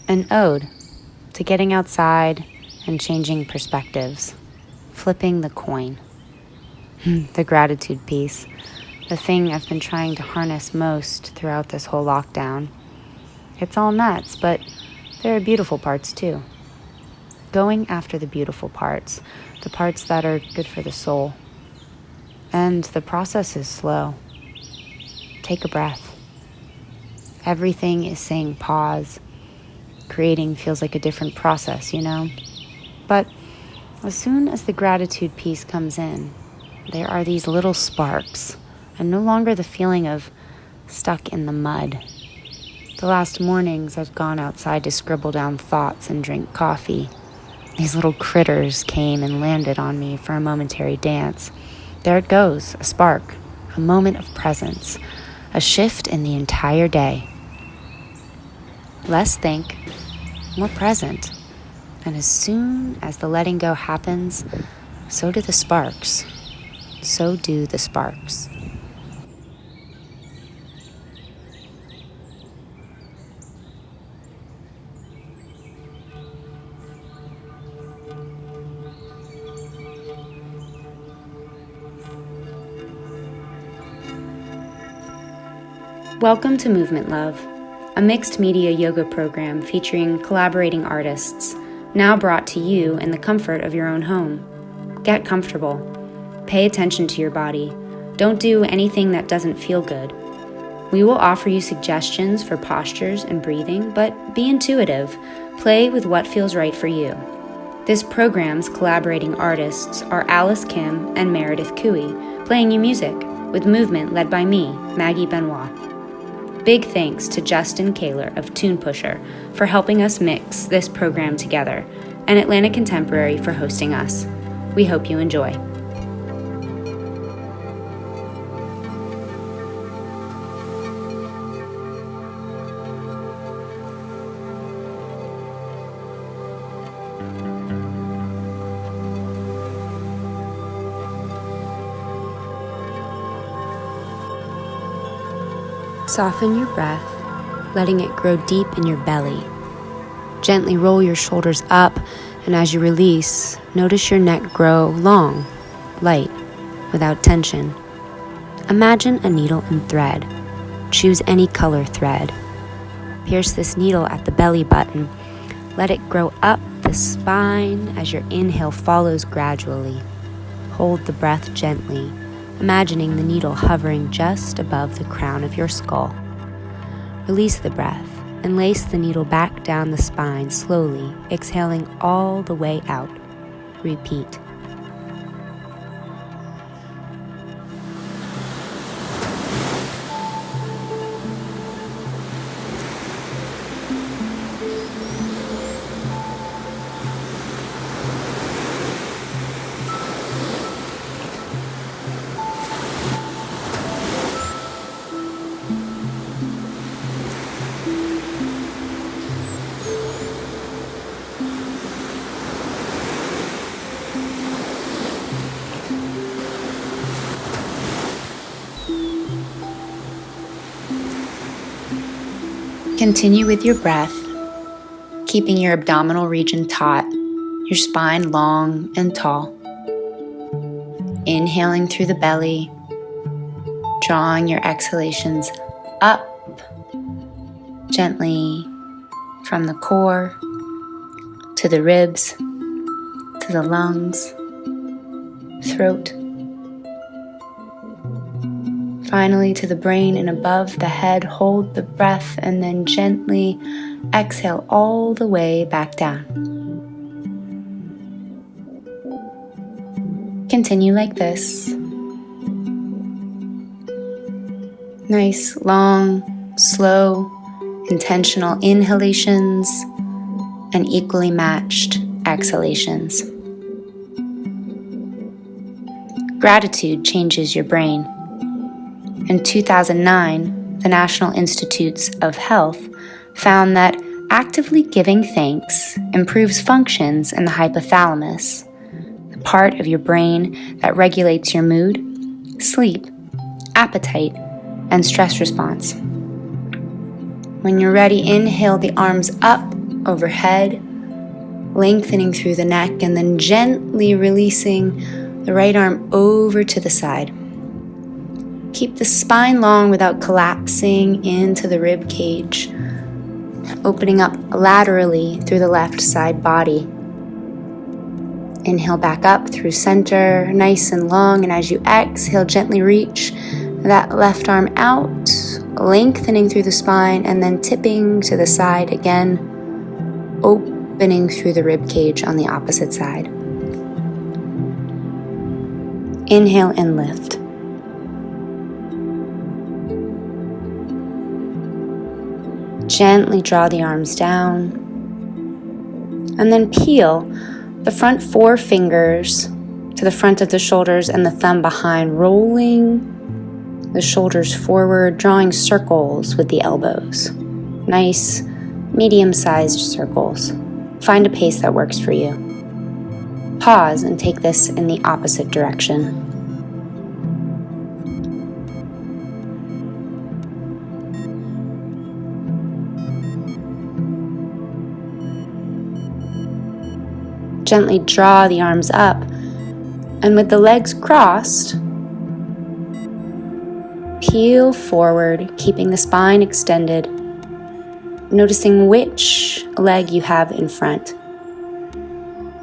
An ode to getting outside and changing perspectives, flipping the coin. The gratitude piece, the thing I've been trying to harness most throughout this whole lockdown. It's all nuts, but there are beautiful parts too. Going after the beautiful parts, the parts that are good for the soul. And the process is slow. Take a breath. Everything is saying pause. Creating feels like a different process, you know? But as soon as the gratitude piece comes in, there are these little sparks, and no longer the feeling of stuck in the mud. The last mornings I've gone outside to scribble down thoughts and drink coffee. These little critters came and landed on me for a momentary dance. There it goes, a spark, a moment of presence, a shift in the entire day. Less think, more present. And as soon as the letting go happens, so do the sparks. So do the sparks. Welcome to Movement Love, a mixed media yoga program featuring collaborating artists, now brought to you in the comfort of your own home. Get comfortable. Pay attention to your body. Don't do anything that doesn't feel good. We will offer you suggestions for postures and breathing, but be intuitive. Play with what feels right for you. This program's collaborating artists are Alice Kim and Meredith Kooi, playing you music, with movement led by me, Maggie Benoit. Big thanks to Justin Kahler of Tune Pusher for helping us mix this program together, and Atlanta Contemporary for hosting us. We hope you enjoy. Soften your breath, letting it grow deep in your belly. Gently roll your shoulders up, and as you release, notice your neck grow long, light, without tension. Imagine a needle and thread. Choose any color thread. Pierce this needle at the belly button. Let it grow up the spine as your inhale follows gradually. Hold the breath gently, imagining the needle hovering just above the crown of your skull. Release the breath and lace the needle back down the spine slowly, exhaling all the way out. Repeat. Continue with your breath, keeping your abdominal region taut, your spine long and tall. Inhaling through the belly, drawing your exhalations up gently from the core to the ribs, to the lungs, throat, finally to the brain and above the head. Hold the breath and then gently exhale all the way back down. Continue like this. Nice, long, slow, intentional inhalations and equally matched exhalations. Gratitude changes your brain. In 2009, the National Institutes of Health found that actively giving thanks improves functions in the hypothalamus, the part of your brain that regulates your mood, sleep, appetite, and stress response. When you're ready, inhale the arms up overhead, lengthening through the neck, and then gently releasing the right arm over to the side. Keep the spine long without collapsing into the rib cage, opening up laterally through the left side body. Inhale back up through center, nice and long, and as you exhale, gently reach that left arm out, lengthening through the spine, and then tipping to the side again, opening through the rib cage on the opposite side. Inhale and lift. Gently draw the arms down, and then peel the front 4 fingers to the front of the shoulders and the thumb behind, rolling the shoulders forward, drawing circles with the elbows. Nice, medium-sized circles. Find a pace that works for you. Pause and take this in the opposite direction. Gently draw the arms up, and with the legs crossed, peel forward, keeping the spine extended, noticing which leg you have in front.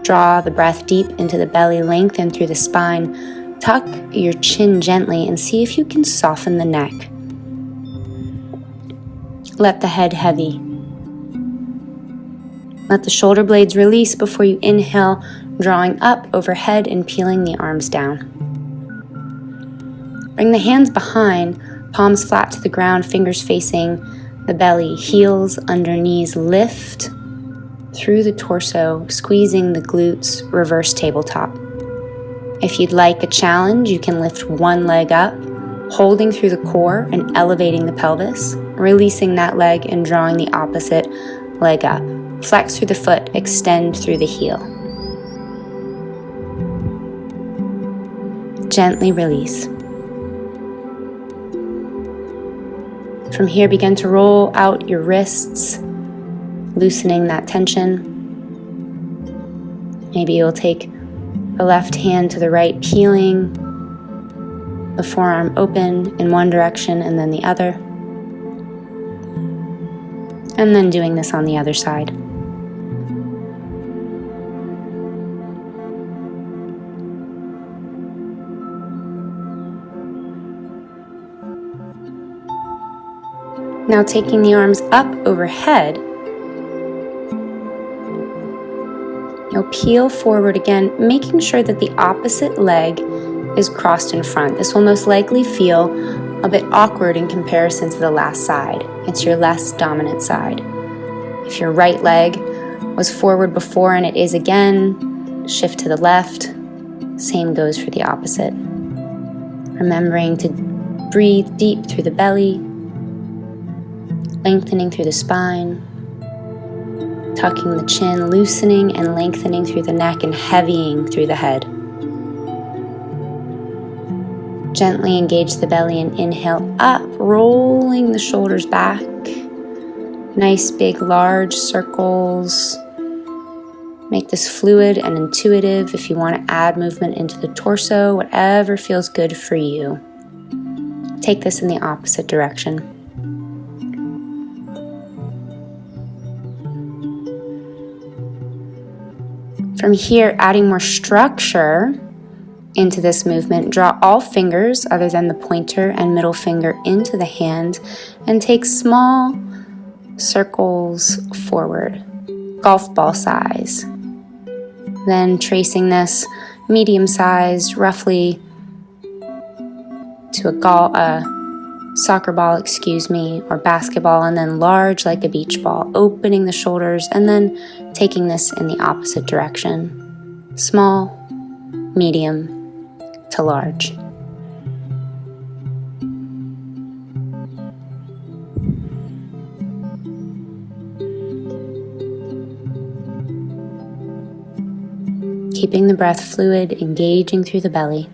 Draw the breath deep into the belly, lengthen through the spine, tuck your chin gently, and see if you can soften the neck. Let the head heavy. Let the shoulder blades release before you inhale, drawing up overhead and peeling the arms down. Bring the hands behind, palms flat to the ground, fingers facing the belly, heels under knees, lift through the torso, squeezing the glutes, reverse tabletop. If you'd like a challenge, you can lift one leg up, holding through the core and elevating the pelvis, releasing that leg and drawing the opposite leg up. Flex through the foot, extend through the heel. Gently release. From here, begin to roll out your wrists, loosening that tension. Maybe you'll take the left hand to the right, peeling the forearm open in one direction and then the other. And then doing this on the other side. Now taking the arms up overhead, you'll peel forward again, making sure that the opposite leg is crossed in front. This will most likely feel a bit awkward in comparison to the last side. It's your less dominant side. If your right leg was forward before and it is again, shift to the left. Same goes for the opposite. Remembering to breathe deep through the belly, lengthening through the spine, tucking the chin, loosening and lengthening through the neck and heavying through the head. Gently engage the belly and inhale up, rolling the shoulders back. Nice big large circles. Make this fluid and intuitive. If you want to add movement into the torso, whatever feels good for you. Take this in the opposite direction. From here, adding more structure into this movement, draw all fingers other than the pointer and middle finger into the hand and take small circles forward, golf ball size. Then tracing this medium-sized, roughly to a soccer ball, or basketball, and then large like a beach ball, opening the shoulders and then taking this in the opposite direction. Small, medium to large. Keeping the breath fluid, engaging through the belly.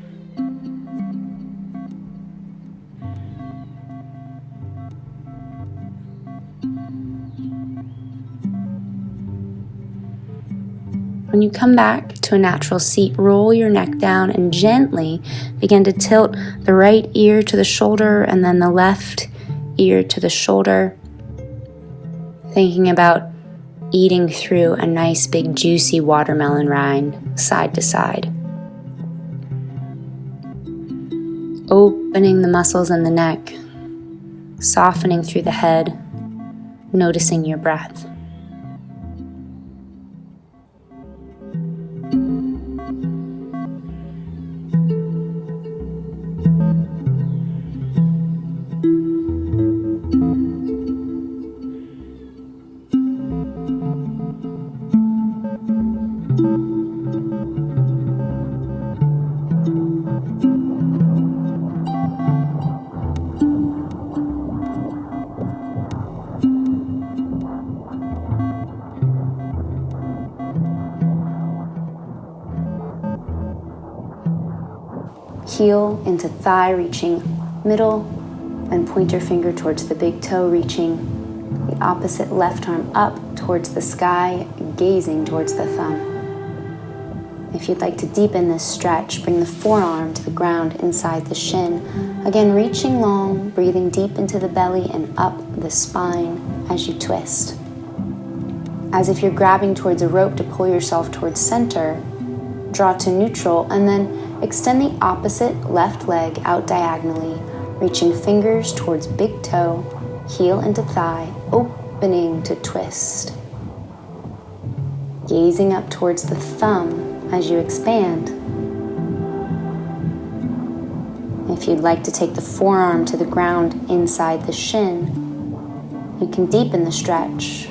When you come back to a natural seat, roll your neck down and gently begin to tilt the right ear to the shoulder and then the left ear to the shoulder, thinking about eating through a nice big juicy watermelon rind side to side. Opening the muscles in the neck, softening through the head, noticing your breath. Heel into thigh, reaching middle, and pointer finger towards the big toe, reaching the opposite left arm up towards the sky, gazing towards the thumb. If you'd like to deepen this stretch, bring the forearm to the ground inside the shin. Again, reaching long, breathing deep into the belly and up the spine as you twist. As if you're grabbing towards a rope to pull yourself towards center, draw to neutral, and then extend the opposite left leg out diagonally, reaching fingers towards big toe, heel into thigh, opening to twist. Gazing up towards the thumb as you expand. If you'd like to take the forearm to the ground inside the shin, you can deepen the stretch,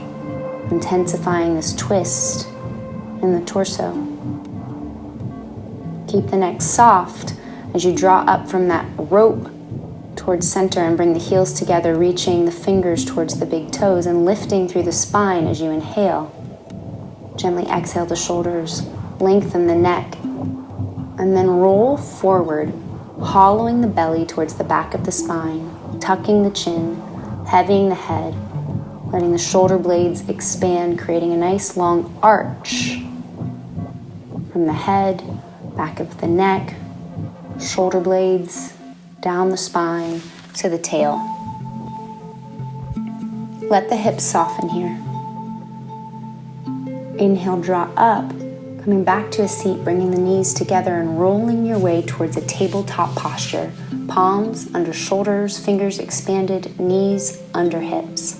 intensifying this twist in the torso. Keep the neck soft as you draw up from that rope towards center and bring the heels together, reaching the fingers towards the big toes and lifting through the spine as you inhale. Gently exhale the shoulders, lengthen the neck, and then roll forward, hollowing the belly towards the back of the spine, tucking the chin, heavying the head, letting the shoulder blades expand, creating a nice long arch from the head, back of the neck, shoulder blades, down the spine to the tail. Let the hips soften here. Inhale, draw up, coming back to a seat, bringing the knees together and rolling your way towards a tabletop posture. Palms under shoulders, fingers expanded, knees under hips.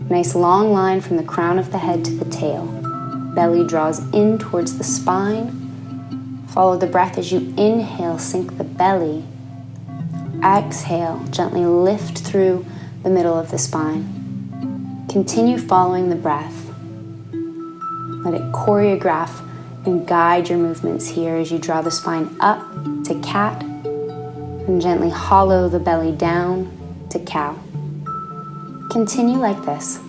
Nice long line from the crown of the head to the tail. Belly draws in towards the spine. Follow the breath as you inhale, sink the belly. Exhale, gently lift through the middle of the spine. Continue following the breath. Let it choreograph and guide your movements here as you draw the spine up to cat and gently hollow the belly down to cow. Continue like this.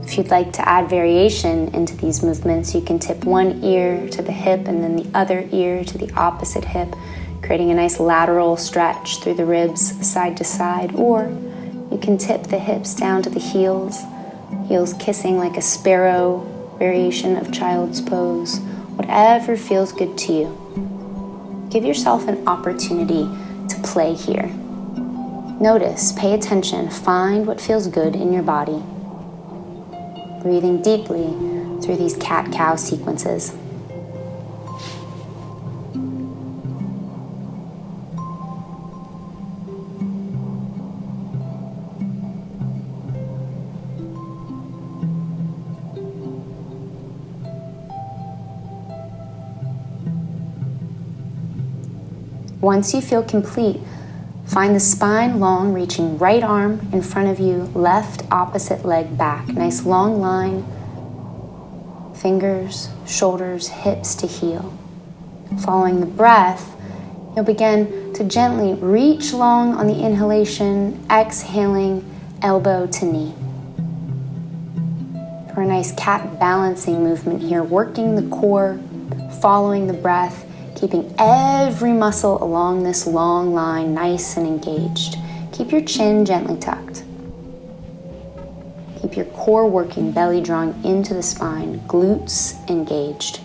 If you'd like to add variation into these movements, you can tip one ear to the hip and then the other ear to the opposite hip, creating a nice lateral stretch through the ribs side to side, or you can tip the hips down to the heels kissing like a sparrow, variation of child's pose, whatever feels good to you. Give yourself an opportunity to play here. Notice, pay attention, find what feels good in your body. Breathing deeply through these cat-cow sequences. Once you feel complete, find the spine long, reaching right arm in front of you, left opposite leg back. Nice long line, fingers, shoulders, hips to heel. Following the breath, you'll begin to gently reach long on the inhalation, exhaling elbow to knee. for a nice cat balancing movement here, working the core, following the breath, keeping every muscle along this long line nice and engaged. Keep your chin gently tucked. Keep your core working, belly drawing into the spine, glutes engaged.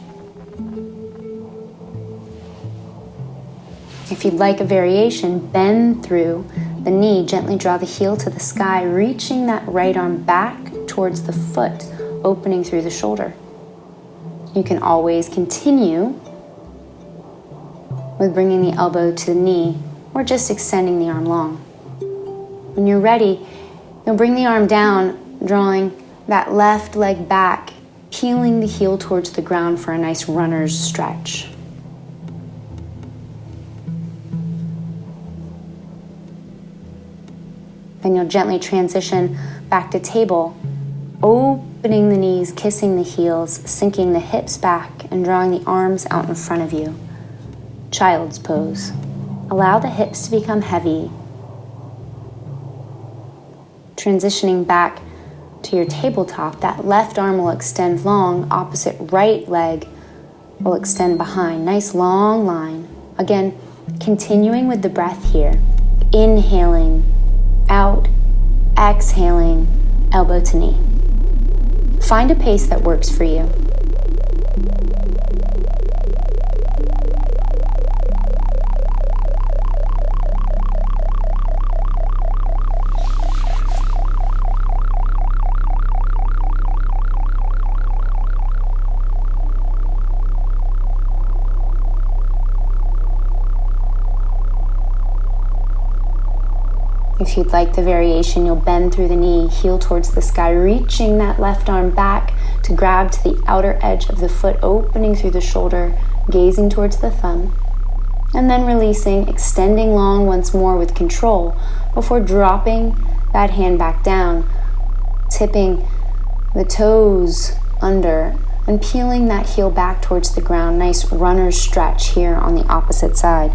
If you'd like a variation, bend through the knee, gently draw the heel to the sky, reaching that right arm back towards the foot, opening through the shoulder. You can always continue with bringing the elbow to the knee or just extending the arm long. When you're ready, you'll bring the arm down, drawing that left leg back, peeling the heel towards the ground for a nice runner's stretch. Then you'll gently transition back to table, opening the knees, kissing the heels, sinking the hips back, and drawing the arms out in front of you. Child's pose. Allow the hips to become heavy. Transitioning back to your tabletop, that left arm will extend long, opposite right leg will extend behind. Nice long line. Again, continuing with the breath here. Inhaling out, exhaling, elbow to knee. Find a pace that works for you. If you'd like the variation, you'll bend through the knee, heel towards the sky, reaching that left arm back to grab to the outer edge of the foot, opening through the shoulder, gazing towards the thumb, and then releasing, extending long once more with control before dropping that hand back down, tipping the toes under and peeling that heel back towards the ground. Nice runner's stretch here on the opposite side.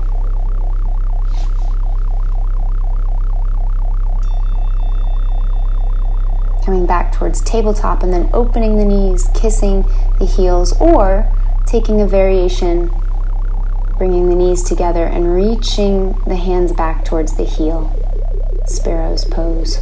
Coming back towards tabletop and then opening the knees, kissing the heels, or taking a variation, bringing the knees together and reaching the hands back towards the heel. Sparrow's pose.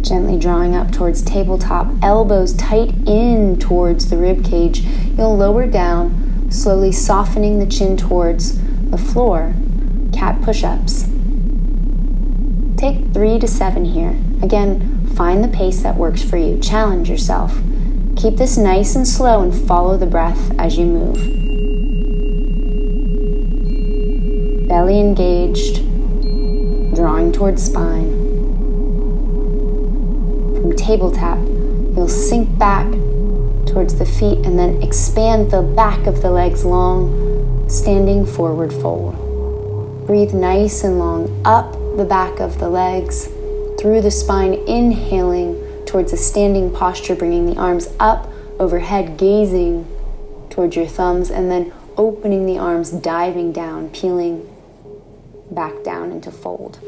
Gently drawing up towards tabletop, elbows tight in towards the rib cage. You'll lower down, slowly softening the chin towards the floor. Cat push-ups. Take 3 to 7 here. Again, find the pace that works for you. Challenge yourself. Keep this nice and slow and follow the breath as you move. Belly engaged, drawing towards spine. From tabletop, you'll sink back towards the feet and then expand the back of the legs long, standing forward fold. Breathe nice and long up the back of the legs, through the spine, inhaling towards a standing posture, bringing the arms up overhead, gazing towards your thumbs, and then opening the arms, diving down, peeling back down into fold.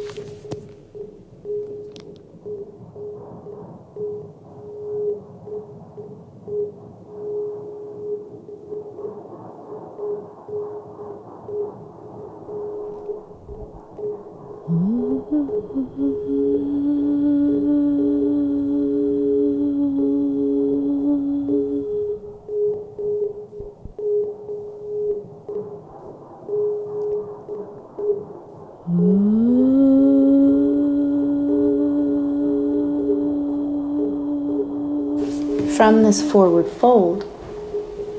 From this forward fold,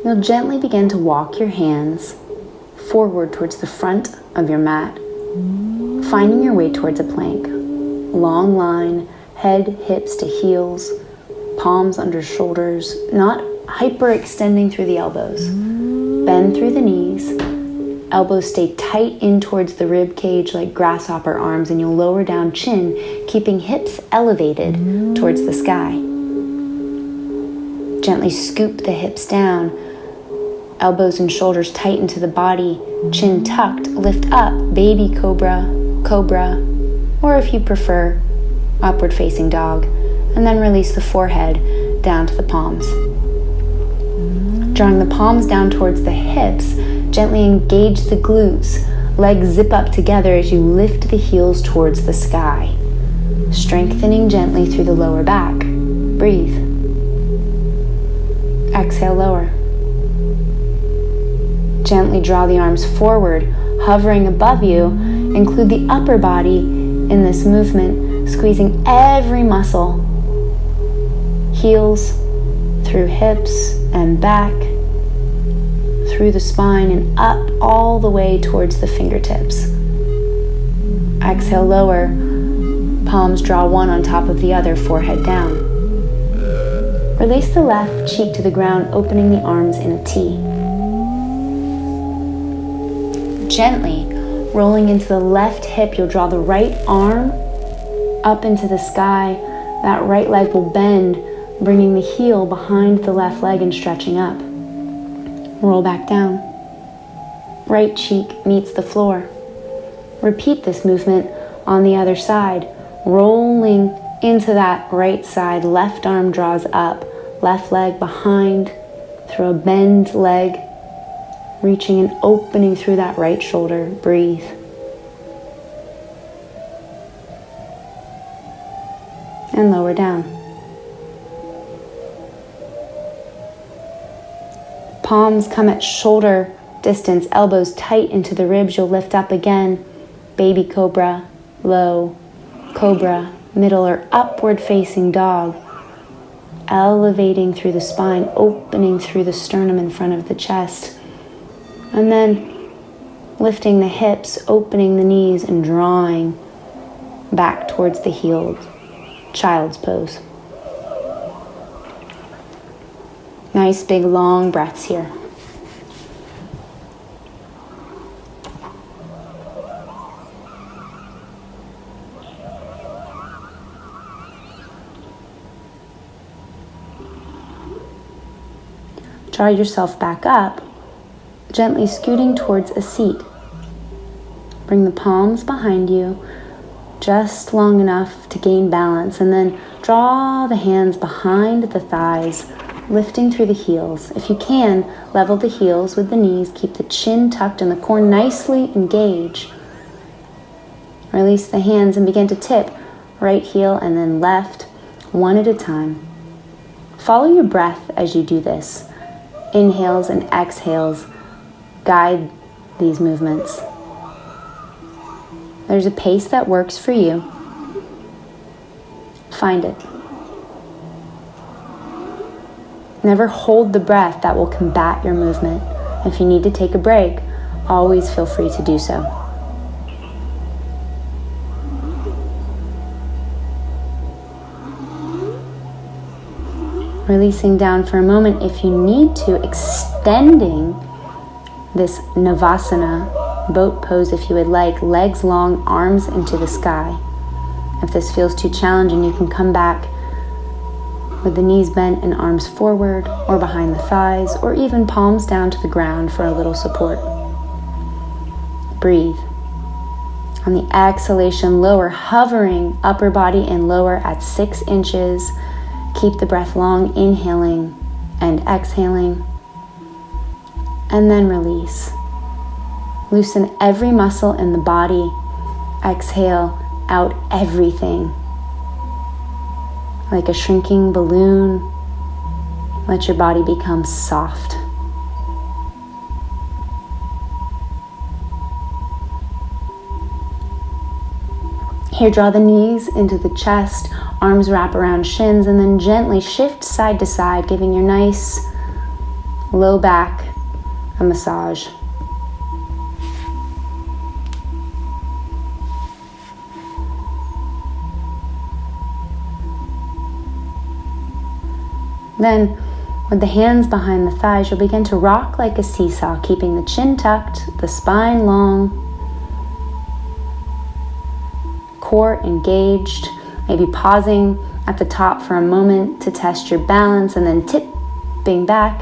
you'll gently begin to walk your hands forward towards the front of your mat, finding your way towards a plank. Long line, head, hips to heels, palms under shoulders, not hyperextending through the elbows. Bend through the knees, elbows stay tight in towards the rib cage like grasshopper arms, and you'll lower down chin, keeping hips elevated towards the sky. Gently scoop the hips down, Elbows and shoulders tight into the body, chin tucked, lift up, baby cobra, cobra, or if you prefer, upward facing dog, and then release the forehead down to the palms. Drawing the palms down towards the hips, gently engage the glutes. Legs zip up together as you lift the heels towards the sky. Strengthening gently through the lower back. Breathe. Exhale, lower. Gently draw the arms forward, hovering above you. Include the upper body in this movement, squeezing every muscle. Heels through hips and back, through the spine and up all the way towards the fingertips. Exhale, lower. Palms draw one on top of the other, forehead down. Release the left cheek to the ground, opening the arms in a T. Gently rolling into the left hip, you'll draw the right arm up into the sky. That right leg will bend, bringing the heel behind the left leg and stretching up. Roll back down. Right cheek meets the floor. Repeat this movement on the other side, rolling into that right side. Left arm draws up, left leg behind through a bend leg, reaching and opening through that right shoulder. Breathe. And lower down. Palms come at shoulder distance, elbows tight into the ribs. You'll lift up again. Baby cobra, low, cobra, middle or upward facing dog. Elevating through the spine, opening through the sternum in front of the chest. And then lifting the hips, opening the knees and drawing back towards the heels. Child's pose. Nice big long breaths here. Draw yourself back up, gently scooting towards a seat. Bring the palms behind you, just long enough to gain balance, and then draw the hands behind the thighs, lifting through the heels. If you can, level the heels with the knees, keep the chin tucked and the core nicely engaged. Release the hands and begin to tip right heel and then left, one at a time. Follow your breath as you do this. Inhales and exhales guide these movements. There's a pace that works for you. Find it. Never hold the breath, that will combat your movement. If you need to take a break, always feel free to do so. Releasing down for a moment if you need to, extending this Navasana, boat pose if you would like, legs long, arms into the sky. If this feels too challenging, you can come back with the knees bent and arms forward or behind the thighs, or even palms down to the ground for a little support. Breathe. On the exhalation, lower, hovering upper body and lower at 6 inches. Keep the breath long, inhaling and exhaling, and then release. Loosen every muscle in the body. Exhale out everything. Like a shrinking balloon, let your body become soft. Here, draw the knees into the chest, arms wrap around shins, and then gently shift side to side, giving your nice low back a massage. Then, with the hands behind the thighs, you'll begin to rock like a seesaw, keeping the chin tucked, the spine long, core engaged, maybe pausing at the top for a moment to test your balance and then tipping back.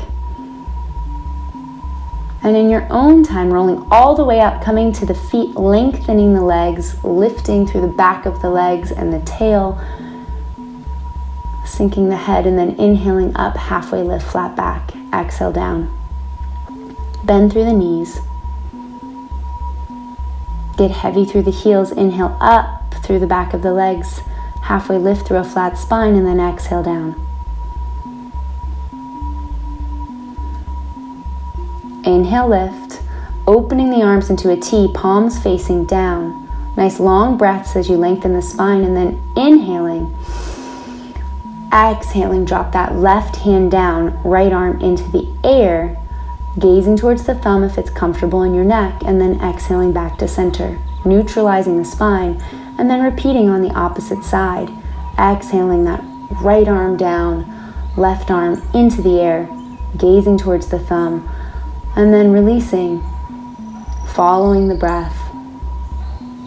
And in your own time, rolling all the way up, coming to the feet, lengthening the legs, lifting through the back of the legs and the tail, sinking the head, and then inhaling up, halfway lift, flat back, exhale down. Bend through the knees. Get heavy through the heels, inhale up through the back of the legs, halfway lift through a flat spine, and then exhale down. Inhale, lift, opening the arms into a T, palms facing down. Nice long breaths as you lengthen the spine, and then inhaling, exhaling, drop that left hand down, right arm into the air, gazing towards the thumb if it's comfortable in your neck, and then exhaling back to center, neutralizing the spine, and then repeating on the opposite side. Exhaling that right arm down, left arm into the air, gazing towards the thumb, and then releasing, following the breath,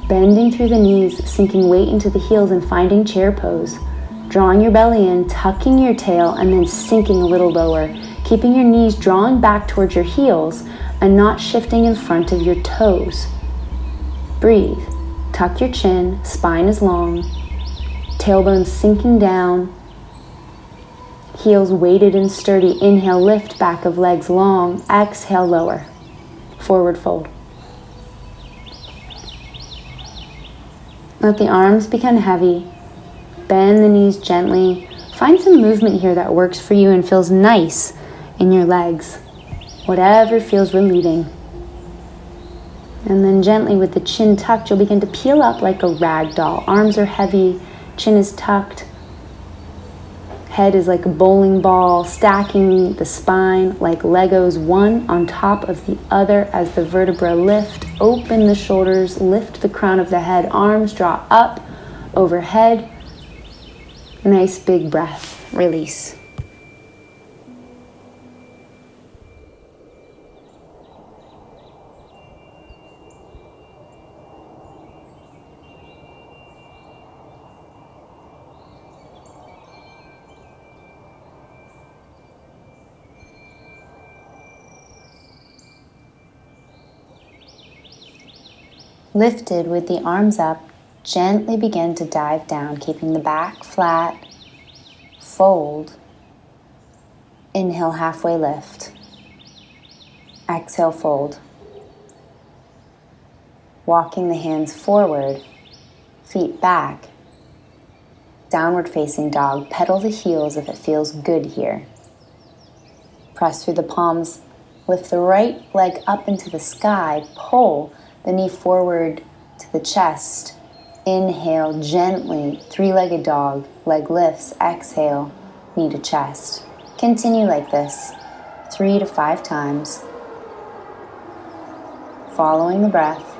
bending through the knees, sinking weight into the heels and finding chair pose, drawing your belly in, tucking your tail, and then sinking a little lower, keeping your knees drawing back towards your heels and not shifting in front of your toes. Breathe, tuck your chin, spine is long, tailbone sinking down, heels weighted and sturdy. Inhale, lift, back of legs long. Exhale, lower. Forward fold. Let the arms become heavy. Bend the knees gently. Find some movement here that works for you and feels nice in your legs. Whatever feels relieving. And then gently with the chin tucked, you'll begin to peel up like a rag doll. Arms are heavy, chin is tucked. Head is like a bowling ball, stacking the spine like Legos, one on top of the other as the vertebra lift. Open the shoulders, lift the crown of the head, arms draw up overhead. Nice big breath, release. Lifted with the arms up, gently begin to dive down, keeping the back flat. Fold. Inhale, halfway lift. Exhale, fold. Walking the hands forward, feet back. Downward facing dog. Pedal the heels if it feels good here. Press through the palms. Lift the right leg up into the sky. Pull the knee forward to the chest. Inhale gently, three-legged dog, leg lifts. Exhale, knee to chest. Continue like this 3 to 5 times. Following the breath.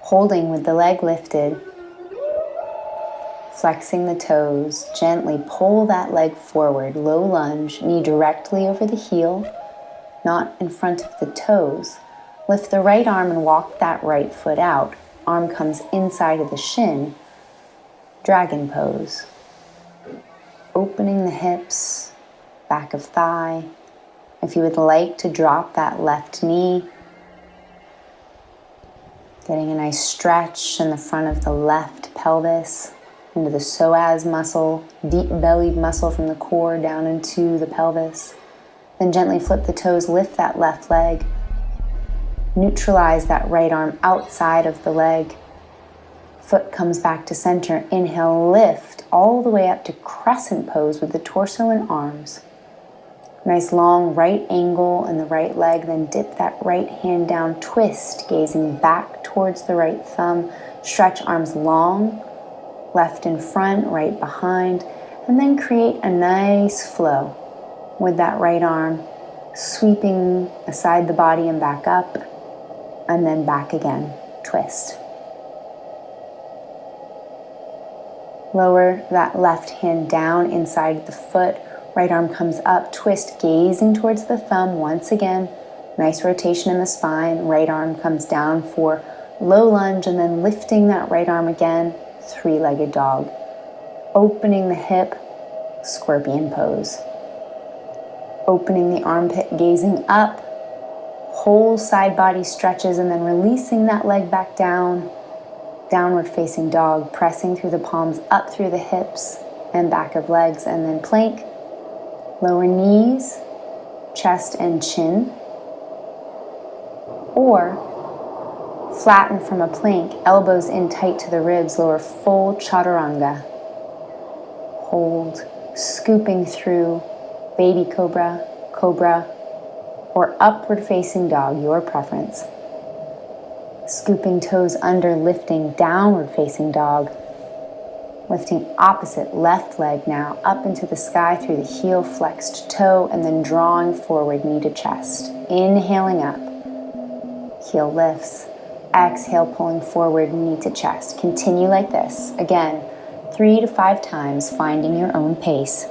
Holding with the leg lifted, flexing the toes, gently pull that leg forward, low lunge, knee directly over the heel, not in front of the toes. Lift the right arm and walk that right foot out. Arm comes inside of the shin, dragon pose. Opening the hips, back of thigh. If you would like to drop that left knee, getting a nice stretch in the front of the left pelvis, into the psoas muscle, deep bellied muscle from the core down into the pelvis. Then gently flip the toes, lift that left leg, neutralize that right arm outside of the leg. Foot comes back to center. Inhale, lift all the way up to crescent pose with the torso and arms. Nice long right angle in the right leg, then dip that right hand down, twist, gazing back towards the right thumb. Stretch arms long, left in front, right behind, and then create a nice flow with that right arm sweeping aside the body and back up, and then back again, twist. Lower that left hand down inside the foot. Right arm comes up, twist, gazing towards the thumb. Once again, Nice rotation in the spine. Right arm comes down for low lunge, and then lifting that right arm again, three-legged dog. Opening the hip, scorpion pose. Opening the armpit, gazing up. Whole side body stretches, and then releasing that leg back down. Downward facing dog, pressing through the palms up through the hips and back of legs, and then plank. Lower knees, chest and chin. Or flatten from a plank, elbows in tight to the ribs, lower full chaturanga. Hold, scooping through baby cobra, cobra, or upward facing dog, your preference. Scooping toes under, lifting downward facing dog. Lifting opposite left leg now up into the sky through the heel, flexed toe, and then drawing forward, knee to chest. Inhaling up, heel lifts. Exhale, pulling forward, knee to chest. Continue like this. Again, 3 to 5 times, finding your own pace.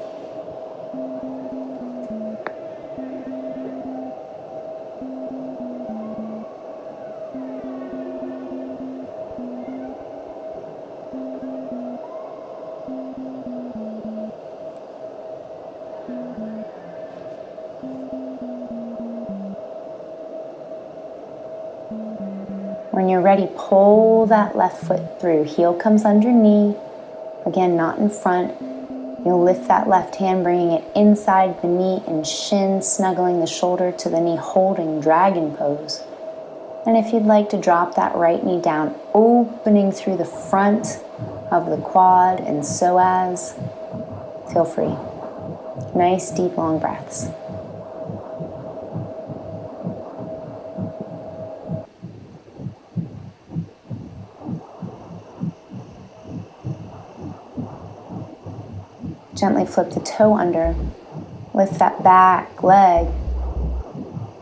When you're ready, pull that left foot through. Heel comes under knee. Again, not in front. You'll lift that left hand, bringing it inside the knee and shin, snuggling the shoulder to the knee, holding dragon pose. And if you'd like to drop that right knee down, opening through the front of the quad and psoas, feel free. Nice, deep, long breaths. Gently flip the toe under, lift that back leg,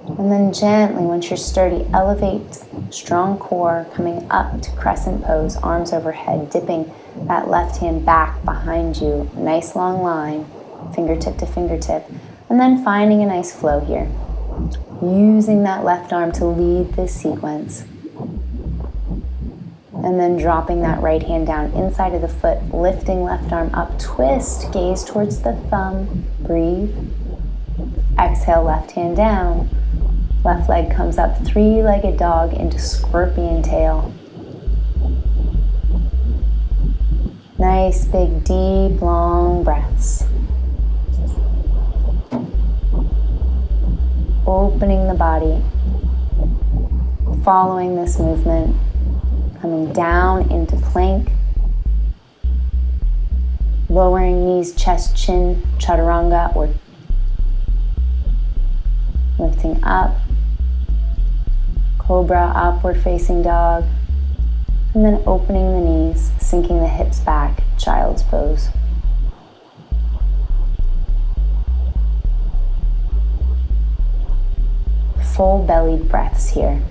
and then gently, once you're sturdy, elevate, strong core, coming up to crescent pose, arms overhead, dipping that left hand back behind you, nice long line, fingertip to fingertip, and then finding a nice flow here. Using that left arm to lead this sequence. And then dropping that right hand down inside of the foot, lifting left arm up, twist, gaze towards the thumb, breathe. Exhale, left hand down. Left leg comes up, three-legged dog into scorpion tail. Nice, big, deep, long breaths. Opening the body, following this movement. Coming down into plank, lowering knees, chest, chin, chaturanga, or lifting up, cobra, upward facing dog, and then opening the knees, sinking the hips back, child's pose. Full bellied breaths here.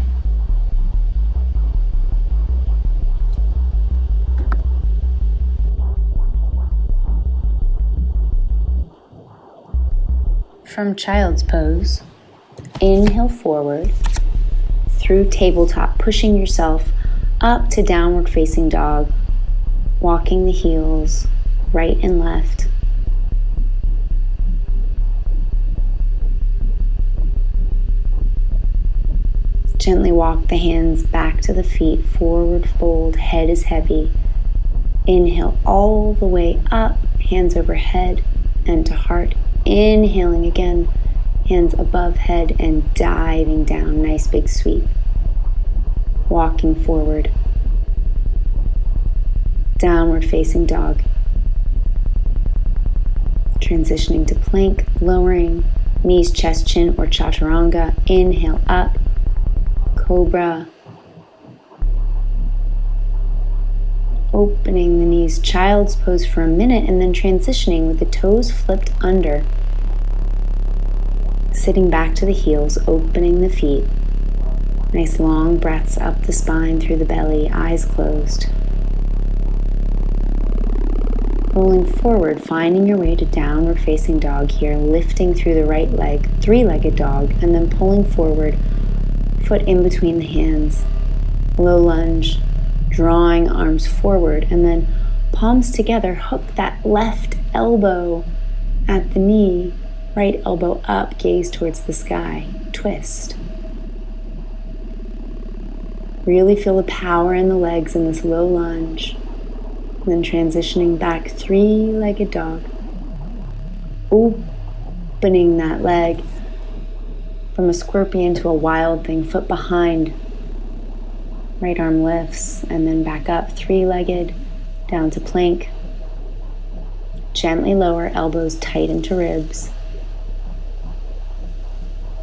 From child's pose, inhale forward through tabletop, pushing yourself up to downward facing dog, walking the heels right and left. Gently walk the hands back to the feet, forward fold, head is heavy. Inhale all the way up, hands overhead and to heart. Inhaling again, hands above head and diving down, nice big sweep. Walking forward, downward facing dog. Transitioning to plank, lowering knees, chest, chin, or chaturanga. Inhale up, cobra. Opening the knees, child's pose for a minute, and then transitioning with the toes flipped under. Sitting back to the heels, opening the feet. Nice long breaths up the spine through the belly, eyes closed. Rolling forward, finding your way to downward facing dog here, lifting through the right leg, three-legged dog, and then pulling forward, foot in between the hands. Low lunge, drawing arms forward, and then palms together, hook that left elbow at the knee, right elbow up, gaze towards the sky, twist. Really feel the power in the legs in this low lunge. Then transitioning back, three-legged dog. Opening that leg from a scorpion to a wild thing, foot behind. Right arm lifts and then back up, three-legged, down to plank. Gently lower, elbows tight into ribs.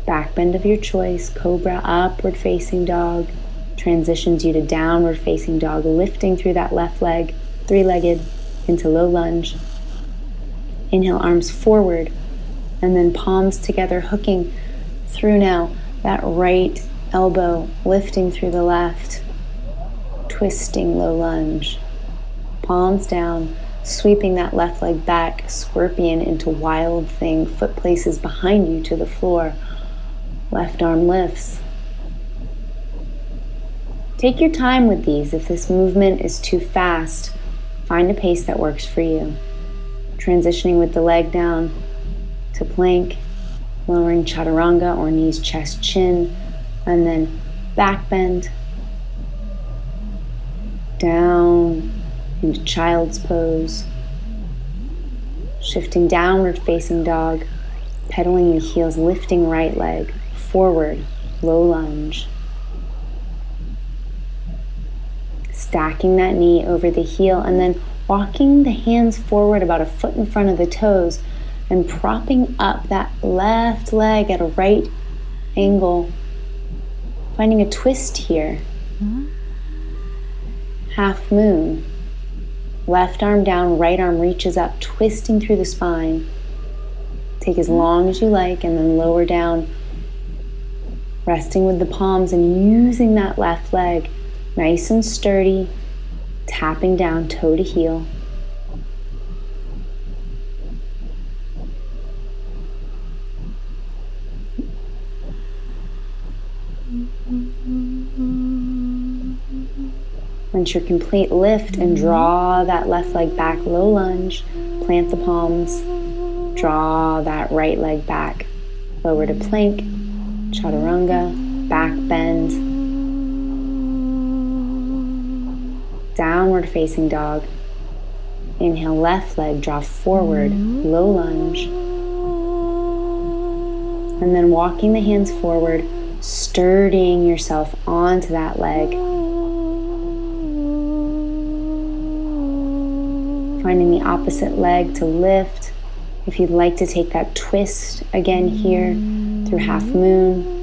Back bend of your choice, cobra, upward facing dog. Transitions you to downward facing dog, lifting through that left leg, three-legged, into low lunge. Inhale, arms forward, and then palms together, hooking through now that right elbow, lifting through the left, twisting low lunge. Palms down, sweeping that left leg back, scorpion into wild thing, foot places behind you to the floor. Left arm lifts. Take your time with these. If this movement is too fast, find a pace that works for you. Transitioning with the leg down to plank, lowering chaturanga or knees, chest, chin, and then back bend, down into child's pose, shifting downward facing dog, pedaling the heels, lifting right leg, forward, low lunge. Stacking that knee over the heel and then walking the hands forward about a foot in front of the toes and propping up that left leg at a right angle. Finding a twist here. Half moon. Left arm down, right arm reaches up, twisting through the spine. Take as long as you like and then lower down, resting with the palms and using that left leg nice and sturdy, tapping down toe to heel. Once you're complete, lift and draw that left leg back, low lunge, plant the palms, draw that right leg back, lower to plank, chaturanga, back bend, downward facing dog. Inhale, left leg, draw forward, low lunge. And then walking the hands forward, sturdying yourself onto that leg. Finding the opposite leg to lift. If you'd like to take that twist again here through half moon.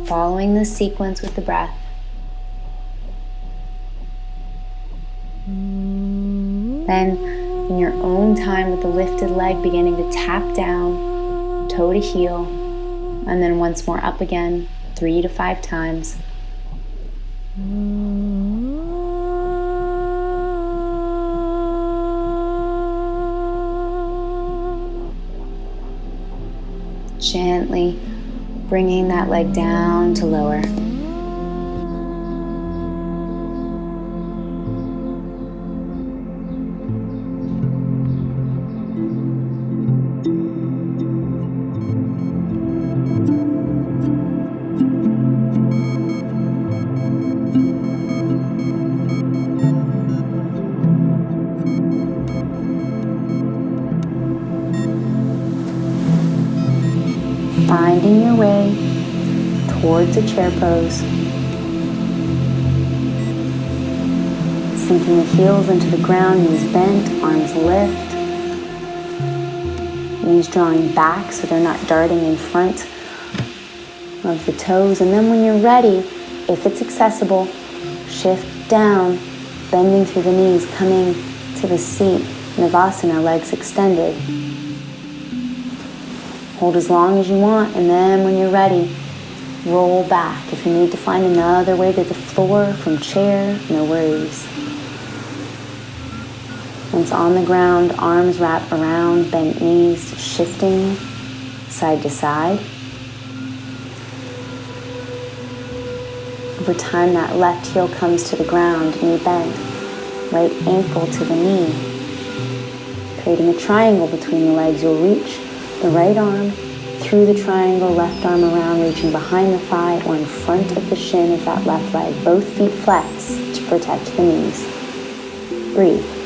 Following this sequence with the breath. Then, in your own time with the lifted leg, beginning to tap down, toe to heel, and then once more up again, 3 to 5 times. Gently bringing that leg down to lower. Finding your way towards a chair pose. Sinking the heels into the ground, knees bent, arms lift. Knees drawing back so they're not darting in front of the toes. And then when you're ready, if it's accessible, shift down, bending through the knees, coming to the seat, Navasana, legs extended. Hold as long as you want, and then when you're ready, roll back. If you need to find another way to the floor from chair, no worries. Once on the ground, arms wrap around, bent knees, shifting side to side. Over time, that left heel comes to the ground, knee bent, right ankle to the knee. Creating a triangle between the legs, you'll reach the right arm through the triangle, left arm around, reaching behind the thigh or in front of the shin of that left leg. Both feet flex to protect the knees. Breathe.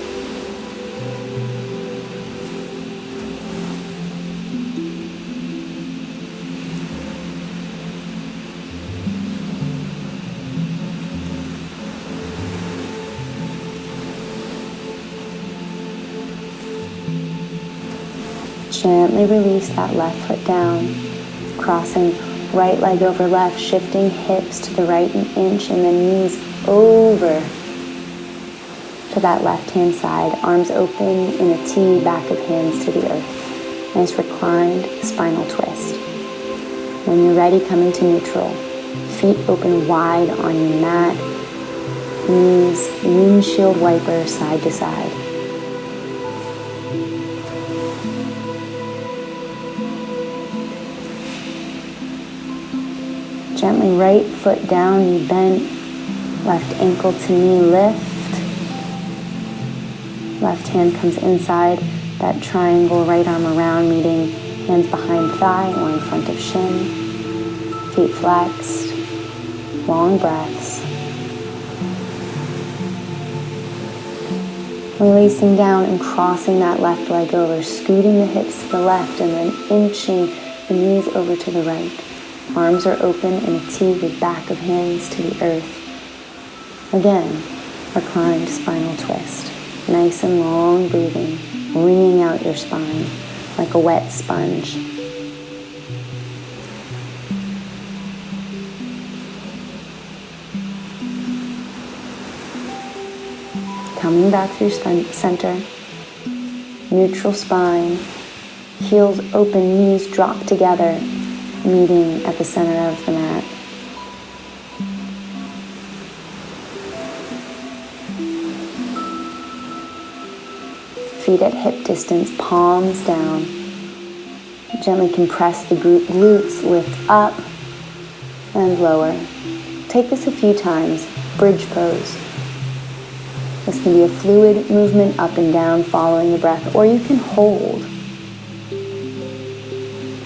Gently release that left foot down, crossing right leg over left, shifting hips to the right an inch and then knees over to that left hand side, arms open in a T, back of hands to the earth. Nice reclined spinal twist. When you're ready, come into neutral. Feet open wide on your mat, knees windshield wiper side to side. Gently right foot down, knee bent, left ankle to knee lift. Left hand comes inside that triangle, right arm around, meeting hands behind thigh or in front of shin. Feet flexed, long breaths. Releasing down and crossing that left leg over, scooting the hips to the left and then inching the knees over to the right. Arms are open in a T with back of hands to the earth. Again, reclined spinal twist. Nice and long breathing, wringing out your spine like a wet sponge. Coming back through center, neutral spine, heels open, knees drop together, meeting at the center of the mat. Feet at hip distance, palms down. Gently compress the glutes, lift up and lower. Take this a few times, bridge pose. This can be a fluid movement up and down following the breath, or you can hold.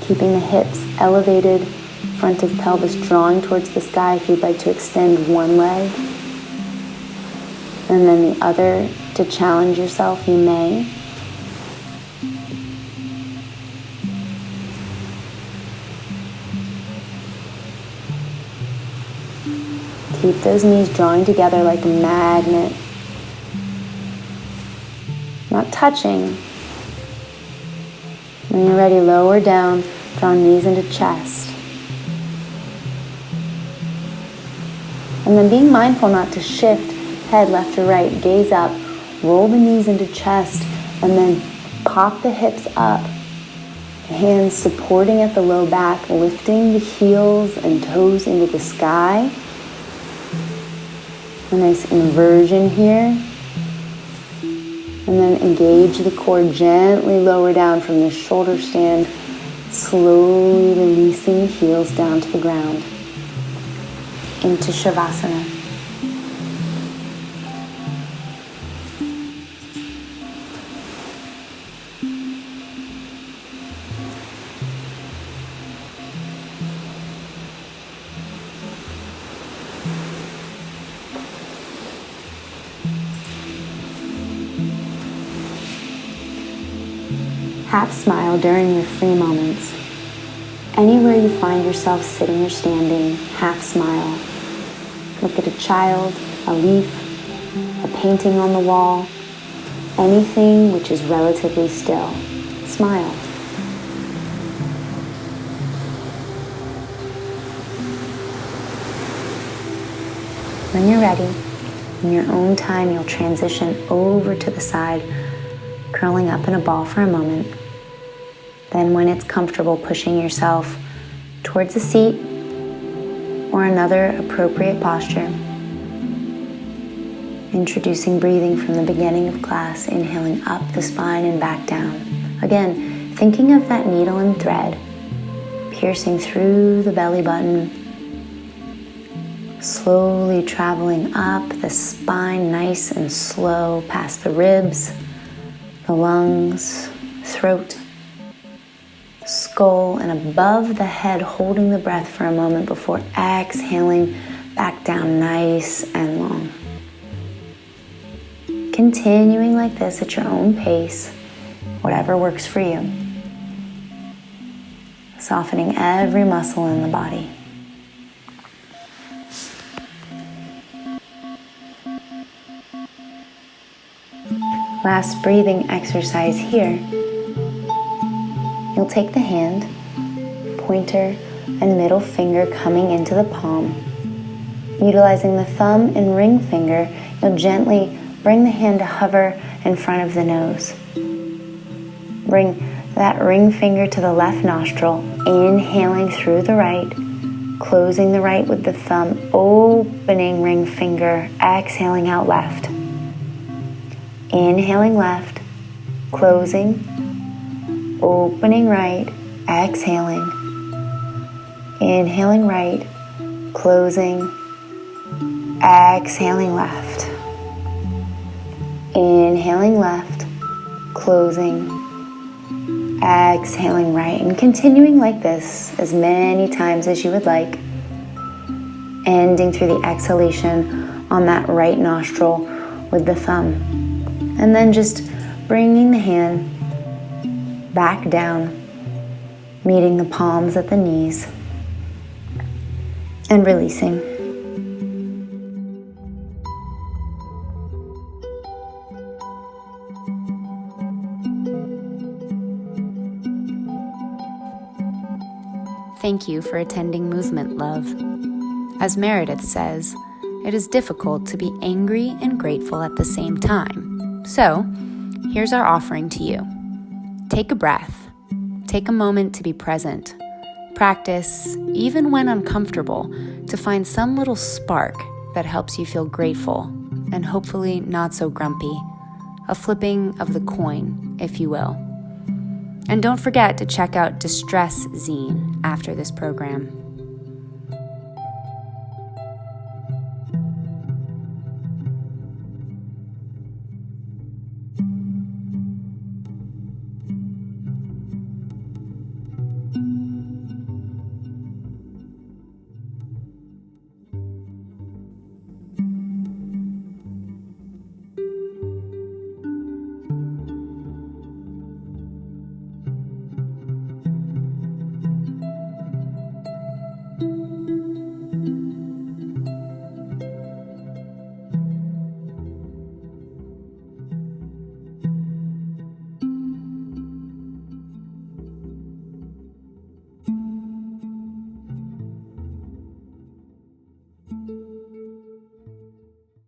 Keeping the hips elevated, front of pelvis drawing towards the sky if you'd like to extend one leg. And then the other, to challenge yourself, you may. Keep those knees drawing together like a magnet. Not touching. When you're ready, lower down, draw knees into chest. And then being mindful not to shift head left or right, gaze up, roll the knees into chest, and then pop the hips up. Hands supporting at the low back, lifting the heels and toes into the sky. A nice inversion here. And then engage the core, gently lower down from the shoulder stand, slowly releasing the heels down to the ground. Into Shavasana. Half smile during your free moments. Anywhere you find yourself sitting or standing, half smile. Look at a child, a leaf, a painting on the wall, anything which is relatively still. Smile. When you're ready, in your own time, you'll transition over to the side, curling up in a ball for a moment. Then when it's comfortable, pushing yourself towards the seat or another appropriate posture. Introducing breathing from the beginning of class, inhaling up the spine and back down. Again, thinking of that needle and thread piercing through the belly button, slowly traveling up the spine, nice and slow, past the ribs, the lungs, throat, skull, and above the head, holding the breath for a moment before exhaling back down nice and long. Continuing like this at your own pace, whatever works for you. Softening every muscle in the body. Last breathing exercise here. You'll take the hand, pointer and middle finger coming into the palm. Utilizing the thumb and ring finger, you'll gently bring the hand to hover in front of the nose. Bring that ring finger to the left nostril, inhaling through the right, closing the right with the thumb, opening ring finger, exhaling out left. Inhaling left, closing, opening right, exhaling. Inhaling right, closing, exhaling left. Inhaling left, closing, exhaling right, and continuing like this as many times as you would like, ending through the exhalation on that right nostril with the thumb, and then just bringing the hand back down, meeting the palms at the knees, and releasing. Thank you for attending Movement, love. As Meredith says, it is difficult to be angry and grateful at the same time. So, here's our offering to you. Take a breath. Take a moment to be present. Practice, even when uncomfortable, to find some little spark that helps you feel grateful and hopefully not so grumpy. A flipping of the coin, if you will. And don't forget to check out Distress Zine after this program.